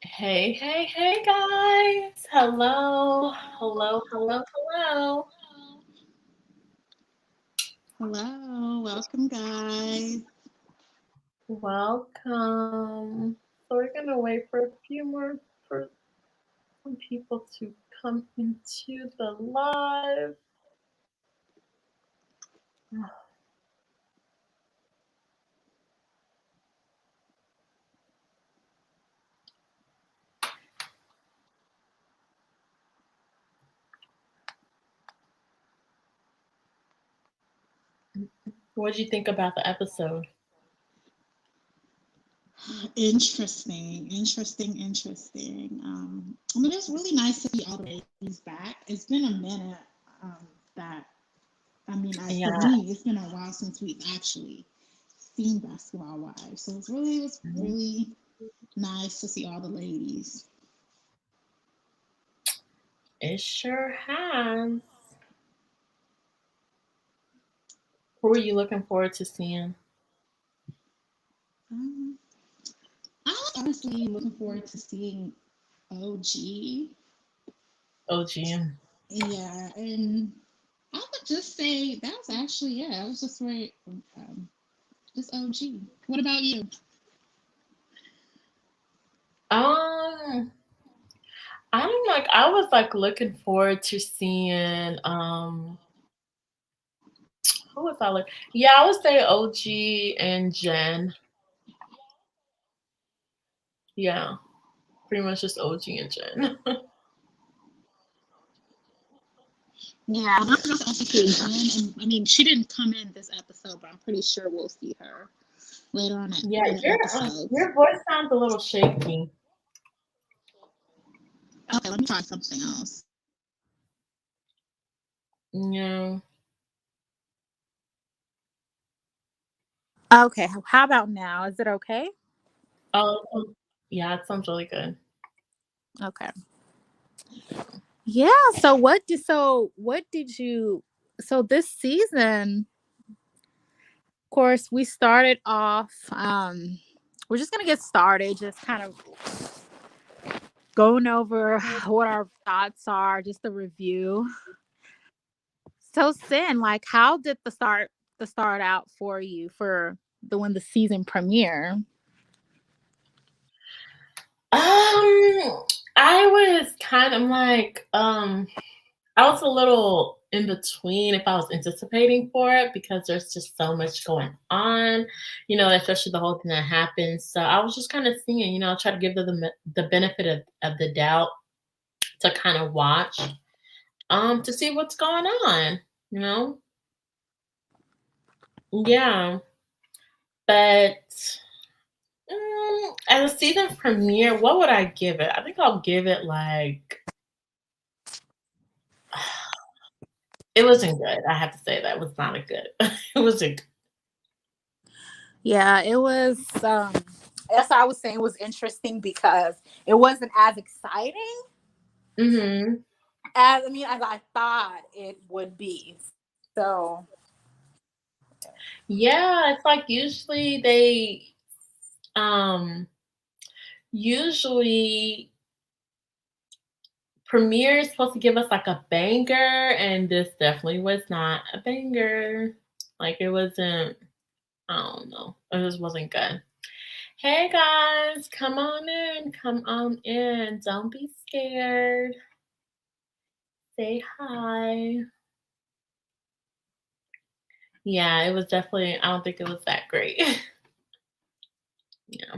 Hey, guys. Hello. Hello, welcome guys. Welcome. So we're gonna wait for a few more for some people to come into the live. What did you think about the episode? I mean, it's really nice to see all the ladies back. It's been a minute that for Yeah. me, it's been a while since we've actually seen Basketball Wives. So it was really nice to see all the ladies. It sure has. Who are you looking forward to seeing? Um, I was honestly looking forward to seeing OG. OGM. Yeah, and I would just say that was actually yeah, it was just very just OG. What about you? Um, I'm like I was like looking forward to seeing who was I like? Yeah, I would say OG and Jen. Yeah, pretty much just OG and Jen. Yeah, I'm also see Jen, and I mean she didn't come in this episode, but I'm pretty sure we'll see her later on Yeah, in the episodes. your voice sounds a little shaky. Okay, let me try something else. Yeah. Okay, how about now? Is it okay? Yeah, it sounds really good. Okay. Yeah, what did you so this season, of course, we started off we're just going to get started just kind of going over what our thoughts are, just a review. So Sin, like how did the start out for you for the when the season premiere? I was kind of like, I was a little in between if I was anticipating for it because there's just so much going on, especially the whole thing that happened. So I was just kind of seeing, try to give the benefit of the doubt to kind of watch, to see what's going on, you know? Yeah. But as a season premiere, what would I give it? I think I'll give it like it wasn't good. I have to say that it was not a good. It wasn't. Yeah, it was as I was saying, it was interesting because it wasn't as exciting Mm-hmm. as I thought it would be. So Yeah, it's like um usually Premiere is supposed to give us like a banger, and this definitely was not a banger. Like it wasn't. I don't know. It just wasn't good. Hey guys, come on in. Come on in. Don't be scared. Say hi. Yeah, it was definitely. I don't think it was that great. Yeah.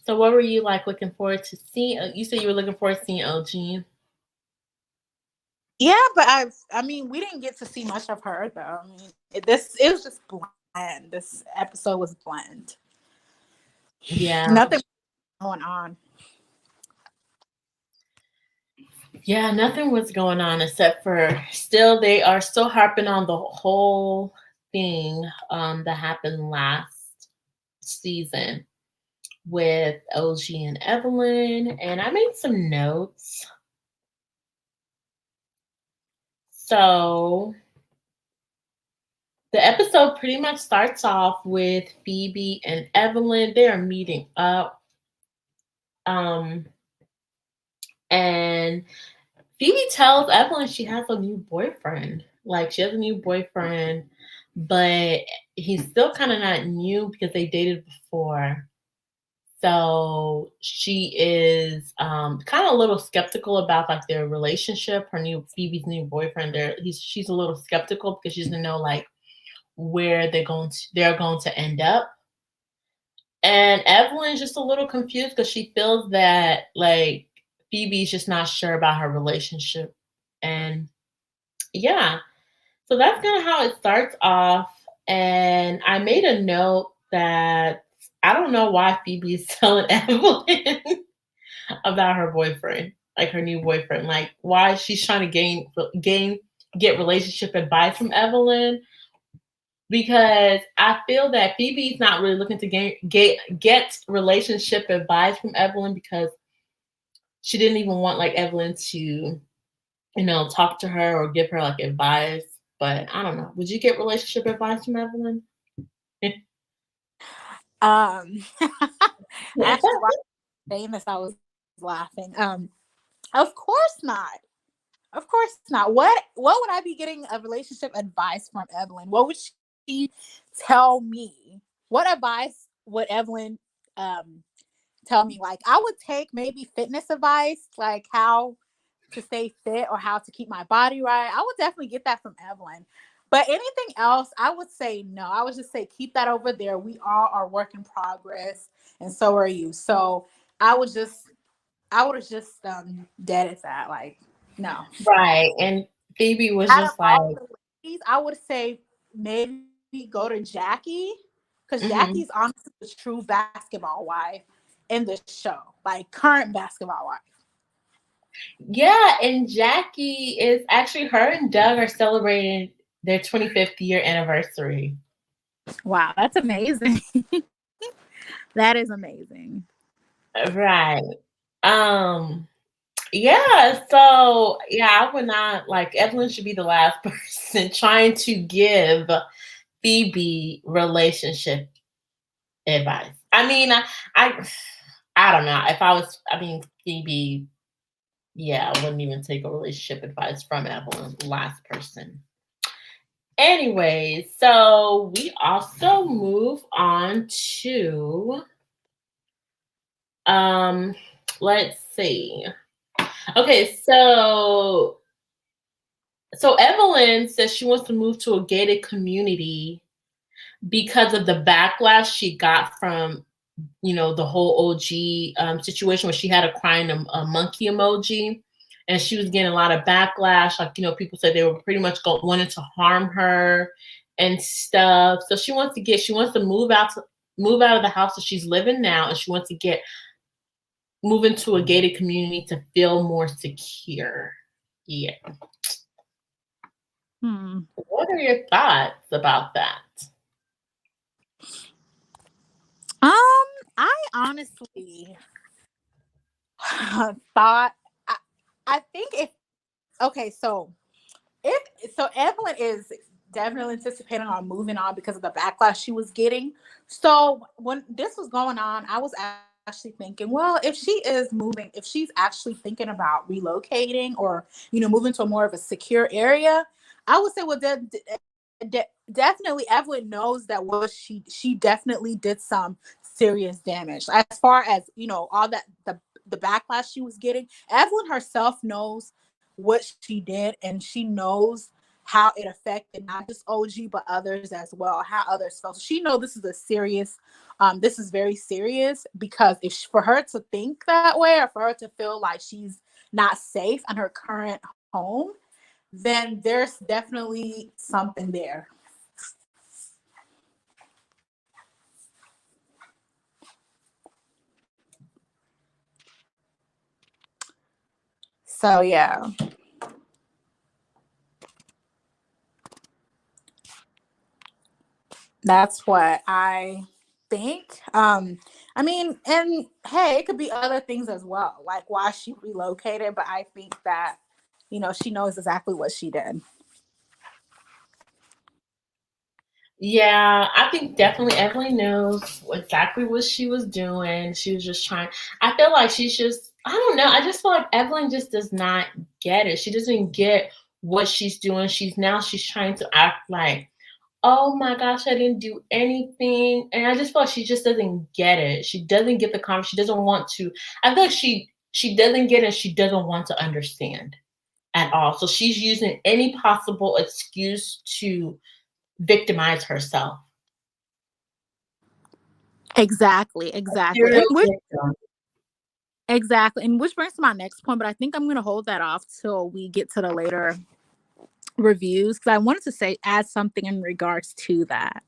So, what were you like looking forward to seeing? You said you were looking forward to seeing OG. yeah, but we didn't get to see much of her though. It was just bland. This episode was bland. Yeah, Nothing going on. yeah, nothing was going on except for still they are still harping on the whole thing that happened last season with OG and Evelyn, and I made some notes. So the episode pretty much starts off with Phoebe and Evelyn. They are meeting up. Um, and Phoebe tells Evelyn she has a new boyfriend. Like she has a new boyfriend, but he's still kind of not new because they dated before. So she is kind of a little skeptical about like their relationship. Her new Phoebe's new boyfriend. She's a little skeptical because she doesn't know like where they're going to end up. And Evelyn's just a little confused because she feels that like Phoebe's just not sure about her relationship. And yeah, so that's kind of how it starts off. And I made a note that I don't know why Phoebe is telling Evelyn about her boyfriend, like her new boyfriend, like why she's trying to get relationship advice from Evelyn. Because I feel that Phoebe's not really looking to get relationship advice from Evelyn because she didn't even want like Evelyn to, talk to her or give her like advice. But I don't know. Would you get relationship advice from Evelyn? Actually, while saying this, I was laughing. Of course not. Of course not. What would I be getting a relationship advice from Evelyn? What would she tell me? What advice would Evelyn tell me? Like I would take maybe fitness advice, like how to stay fit or how to keep my body right. I would definitely get that from Evelyn. But anything else, I would say no. I would just say keep that over there. We all are work in progress, and so are you. So I would have just dead at that. Like no. Right. And Phoebe was Out of just like, all the ladies, I would say maybe go to Jackie because mhm. Jackie's honestly the true basketball wife in the show, like current basketball wife. Yeah, and Jackie is actually her and Doug are celebrating their 25th year anniversary. Wow, that's amazing. That is amazing. Right. Um, yeah, so yeah, I would not like Evelyn should be the last person trying to give Phoebe relationship advice. I I don't know. If I was Phoebe, yeah, I wouldn't even take a relationship advice from Evelyn, last person. Anyway, so we also move on to um let's see. Okay, so Evelyn says she wants to move to a gated community because of the backlash she got from the whole OG situation where she had a crying a monkey emoji, and she was getting a lot of backlash. Like people said they were pretty much wanting to harm her and stuff. So she wants to move out of the house that she's living now, and she wants to move into a gated community to feel more secure. Yeah. What are your thoughts about that? I honestly thought I think if Evelyn is definitely anticipating on moving on because of the backlash she was getting. So when this was going on, I was actually thinking, well, if she is moving, if she's actually thinking about relocating or moving to a more of a secure area, I would say, well, definitely Evelyn knows that what she definitely did some serious damage as far as all that the backlash she was getting. Evelyn herself knows what she did, and she knows how it affected not just OG but others as well, how others felt. So she knows this is very serious, because if for her to think that way or for her to feel like she's not safe in her current home, then there's definitely something there. So yeah. That's what I think. And hey, it could be other things as well, like why she relocated. But I think that, she knows exactly what she did. Yeah, I think definitely Evelyn knows exactly what she was doing. She was just trying. I feel like she's just, I don't know. I just feel like Evelyn just does not get it. She doesn't get what she's doing. She's trying to act like, oh my gosh, I didn't do anything. And I just feel like she just doesn't get it. She doesn't get the conversation. She doesn't want to. I feel like she doesn't get it. She doesn't want to understand at all. So she's using any possible excuse to victimize herself. Exactly, Serial and which victim. exactly, and which brings to my next point, but I think I'm gonna hold that off till we get to the later reviews because I wanted to say add something in regards to that.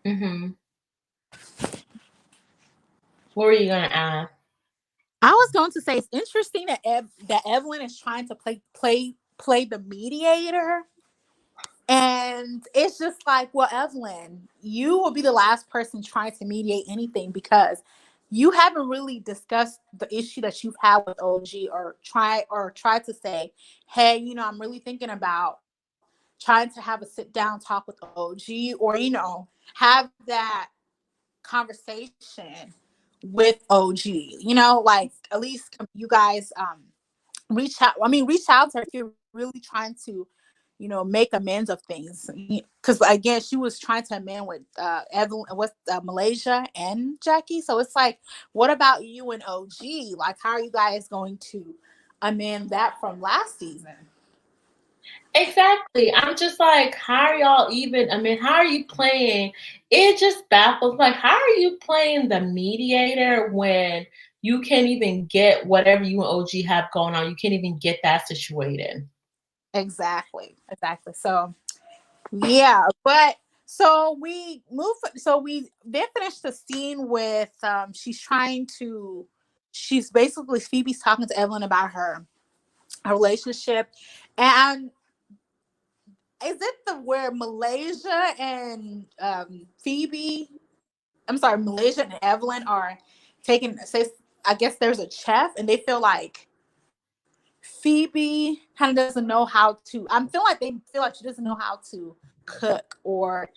Mm-hmm. What were you gonna add? I was going to say it's interesting that that Evelyn is trying to play the mediator. And it's just like, well, Evelyn, you will be the last person trying to mediate anything because you haven't really discussed the issue that you've had with OG or try to say, hey, I'm really thinking about trying to have a sit down talk with OG or, have that conversation with OG, like at least you guys reach out to her if you're really trying to, make amends of things. Because again, she was trying to amend with Evelyn, with Malaysia and Jackie. So it's like, what about you and OG? Like, how are you guys going to amend that from last season? Exactly. I'm just like, how are y'all even? I mean, how are you playing? It just baffles. Like, how are you playing the mediator when you can't even get whatever you and OG have going on? You can't even get that situated. Exactly. So yeah, but so we then finished the scene with she's basically Phoebe's talking to Evelyn about her relationship. And is it the where Malaysia and Phoebe, I'm sorry, Malaysia and Evelyn are taking, say, I guess there's a chef and they feel like Phoebe kind of doesn't know how to, I'm feeling like they feel like she doesn't know how to cook or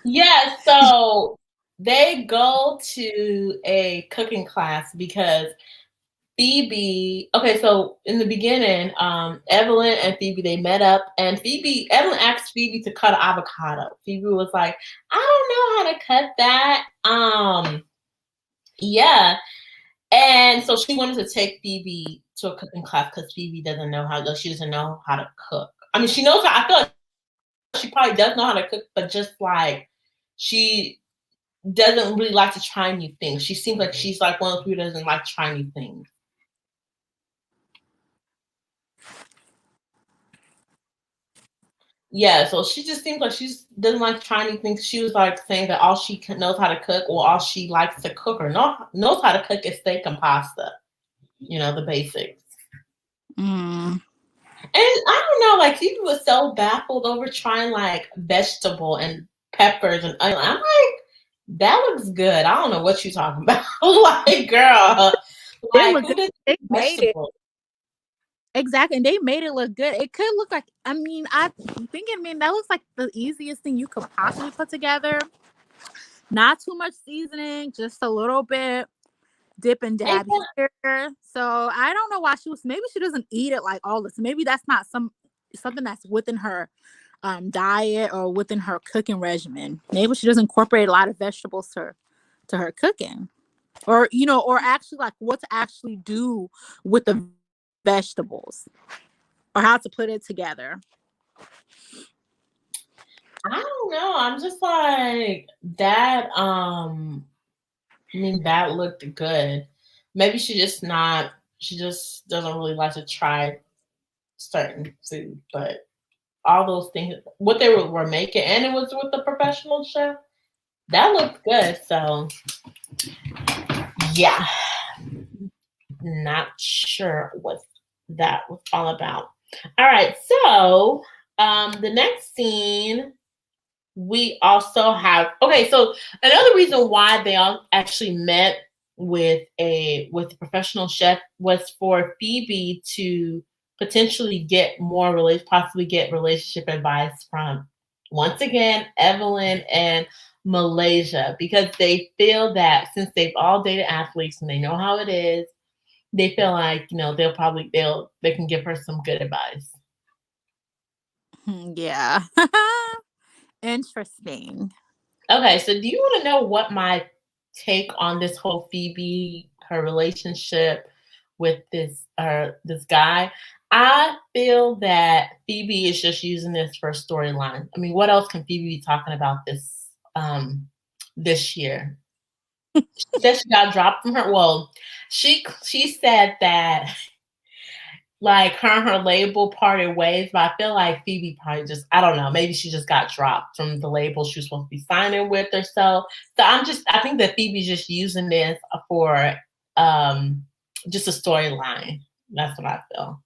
Yeah, so they go to a cooking class because Phoebe, okay, so in the beginning, Evelyn and Phoebe, they met up and Evelyn asked Phoebe to cut an avocado. Phoebe was like, I don't know how to cut that. Yeah. And so she wanted to take Phoebe to a cooking class because Phoebe she doesn't know how to cook. I mean, I feel like she probably does know how to cook, but just like, she doesn't really like to try new things. She seems like she's like one of those people who doesn't like to try new things. Yeah, so she just seems like she doesn't like trying new things. She was like saying that all she knows how to cook or all she likes to cook or knows how to cook is steak and pasta. The basics. Mm. And I don't know, like people were so baffled over trying like vegetable and peppers and onion. I'm like, that looks good. I don't know what you're talking about. Like, girl, It like looked who good. does They made it. vegetables? Exactly. And they made it look good. It could look like, I'm thinking, man, that looks like the easiest thing you could possibly put together. Not too much seasoning, just a little bit, dip and dab here. So I don't know why maybe she doesn't eat it like all this. Maybe that's not something that's within her diet or within her cooking regimen. Maybe she doesn't incorporate a lot of vegetables to her cooking. Or or actually like what to actually do with the vegetables or how to put it together. I don't know. I'm just like that. I mean, that looked good. Maybe she just doesn't really like to try certain food, but all those things, what they were making, and it was with the professional chef, that looked good. So, yeah, not sure what that was all about. All right, so the next scene we also have, okay, so another reason why they all actually met with the professional chef was for Phoebe to potentially get possibly get relationship advice from, once again, Evelyn and Malaysia, because they feel that since they've all dated athletes and they know how it is, they feel like, they can give her some good advice. Yeah. Interesting. Okay, so do you want to know what my take on this whole Phoebe, her relationship with this guy? I feel that Phoebe is just using this for a storyline. I mean, what else can Phoebe be talking about this year? She said she got dropped from her. Well, she said that like her and her label parted ways, but I feel like Phoebe probably just, I don't know, maybe she just got dropped from the label she was supposed to be signing with or so. So I think that Phoebe's just using this for just a storyline. That's what I feel.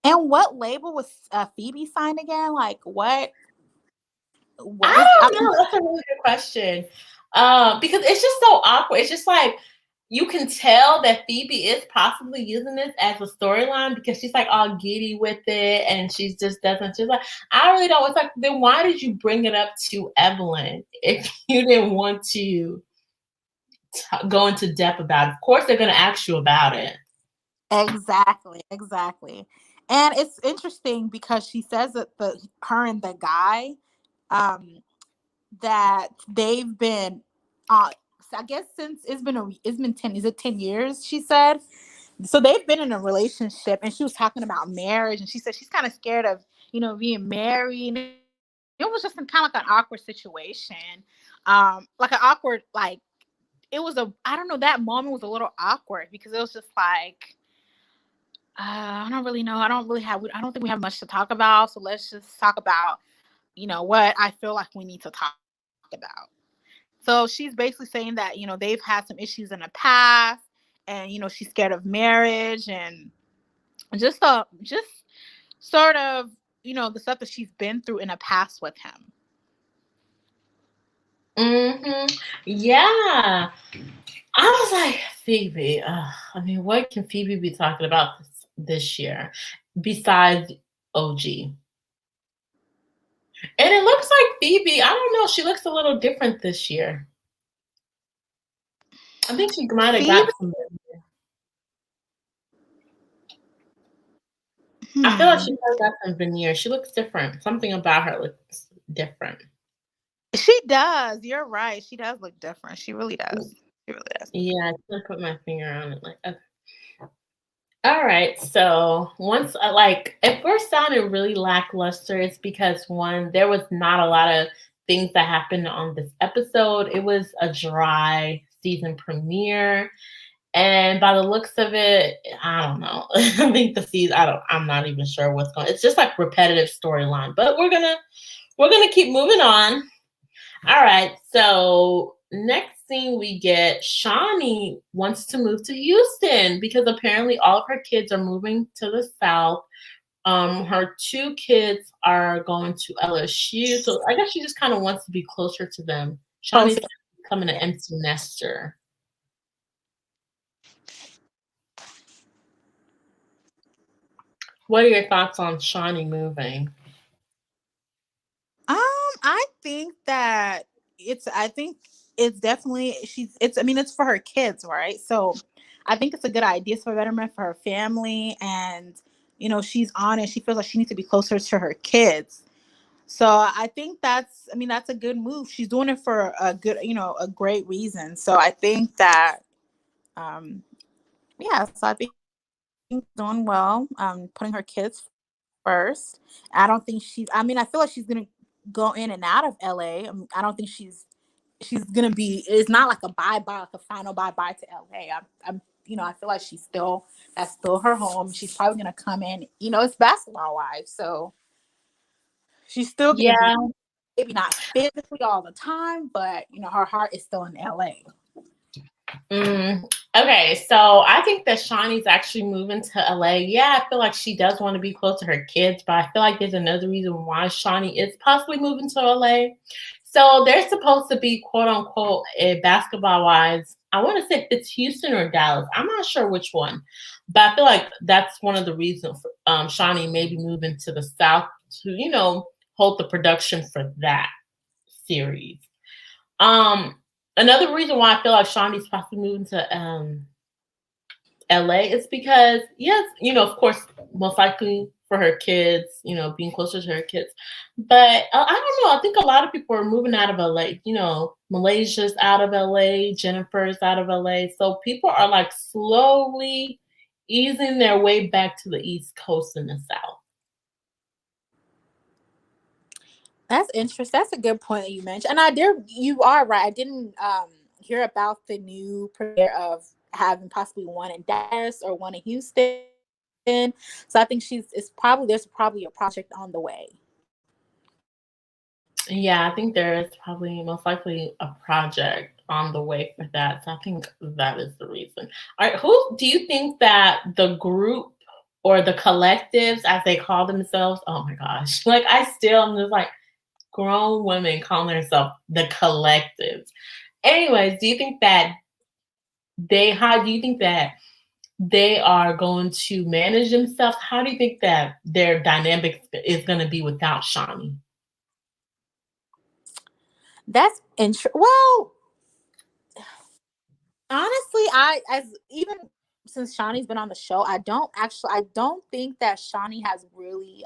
And what label was Phoebe signed again? Like what? I don't know. That's a really good question. Because it's just so awkward. It's just like you can tell that Phoebe is possibly using this as a storyline because she's like all giddy with it, and she's like, I really don't. It's like, then why did you bring it up to Evelyn if you didn't want to go into depth about it? Of course, they're going to ask you about it. Exactly. And it's interesting because she says that her and the guy, that they've been, I guess since it's been 10 years, she said. So they've been in a relationship, and she was talking about marriage, and she said she's kind of scared of, being married. It was just kind of like an awkward situation. Like an awkward, like, it was I don't know, that moment was a little awkward because it was just like, I don't really know. I don't think we have much to talk about. So let's just talk about, what I feel like we need to talk about. So she's basically saying that, they've had some issues in the past, and, she's scared of marriage, and just sort of, the stuff that she's been through in the past with him. Yeah. I was like, Phoebe, I mean, what can Phoebe be talking about this year besides OG? And it looks like Phoebe, I don't know, she looks a little different this year. I think she might have got some. I feel like she might have got some veneer. She looks different. Something about her looks different. She does. You're right. She does look different. She really does. Yeah, I can't put my finger on it. Like, okay. All right. So once at first sounded really lackluster, it's because one, there was not a lot of things that happened on this episode. It was a dry season premiere. And by the looks of it, I don't know. I think the season, I'm not even sure what's going on. It's just like repetitive storyline. But we're gonna keep moving on. All right. So next thing we get, Shawnee wants to move to Houston because apparently all of her kids are moving to the South. Her 2 kids are going to LSU. So I guess she just kind of wants to be closer to them. Shawnee's becoming an empty nester. What are your thoughts on Shawnee moving? I think that it's definitely, it's for her kids, right? So I think it's a good idea for betterment for her family, and she's honest. She feels like she needs to be closer to her kids. So I think that's a good move. She's doing it for a good, a great reason. So I think that, so I think she's doing well, putting her kids first. I don't think I feel like she's going to go in and out of LA. I don't think she's going to be, it's not like a bye-bye, like a final bye-bye to LA. I feel like that's still her home. She's probably going to come in, it's Basketballwives. So she's still going to be, maybe not physically all the time, but her heart is still in LA. Okay, so I think that Shawnee's actually moving to LA. Yeah, I feel like she does want to be close to her kids, but I feel like there's another reason why Shawnee is possibly moving to LA. So there's supposed to be quote unquote a Basketball Wives. I want to say it's Houston or Dallas. I'm not sure which one, but I feel like that's one of the reasons Shawnee may be moving to the South to hold the production for that series. Another reason why I feel like Shawnee's possibly moving to LA is because yes, of course, most likely for her kids, being closer to her kids. But I don't know. I think a lot of people are moving out of LA. Malaysia's out of LA, Jennifer's out of LA. So people are like slowly easing their way back to the East Coast and the South. That's interesting. That's a good point that you mentioned. And you are right. I didn't hear about the new premiere of having possibly one in Dallas or one in Houston. So I think there's probably a project on the way. Yeah, I think there is probably most likely a project on the way for that. So I think that is the reason. All right, who do you think that the group or the collectives, as they call themselves? Oh my gosh, like I'm just like grown women calling themselves the collectives. Anyways, do you think that how do you think that they are going to manage themselves? How do you think that their dynamic is going to be without Shawnee? That's well, honestly, even since Shawnee's been on the show, I don't think that Shawnee has really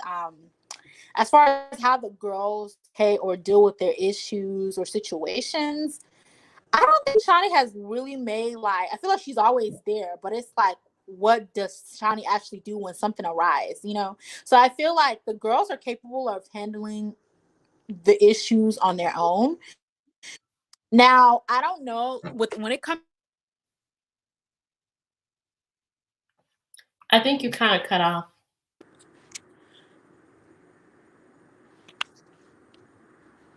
as far as how the girls or deal with their issues or situations, I don't think Shawnee has really made I feel like she's always there, but it's like, what does Shawnee actually do when something arises, So I feel like the girls are capable of handling the issues on their own. Now, I don't know when it comes. I think you kind of cut off.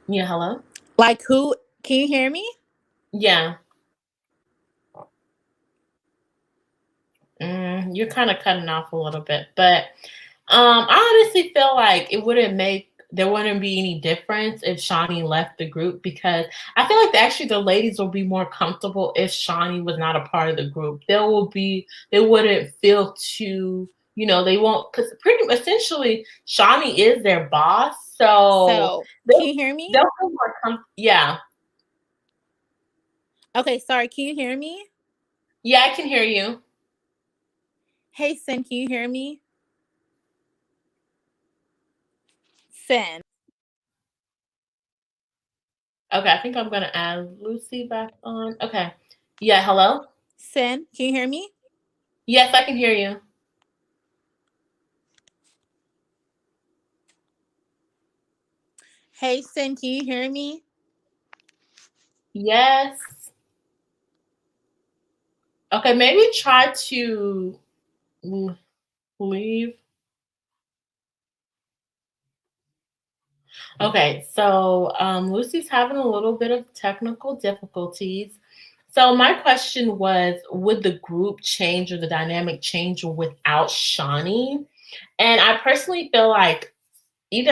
Yeah, hello? Like who? Can you hear me? Yeah. You're kind of cutting off a little bit, but I honestly feel like there wouldn't be any difference if Shawnee left the group, because I feel like actually the ladies will be more comfortable if Shawnee was not a part of the group. They wouldn't feel too, they won't, because pretty essentially Shawnee is their boss. So can you hear me? They'll feel more yeah. Okay, sorry. Can you hear me? Yeah, I can hear you. Hey, Sin, can you hear me? Sin. Okay, I think I'm going to add Lucy back on. Okay. Yeah, hello? Sin, can you hear me? Yes, I can hear you. Hey, Sin, can you hear me? Yes. Okay, maybe try to leave. Okay, so Lucy's having a little bit of technical difficulties. So my question was, would the group change or the dynamic change without Shawnee? And I personally feel like either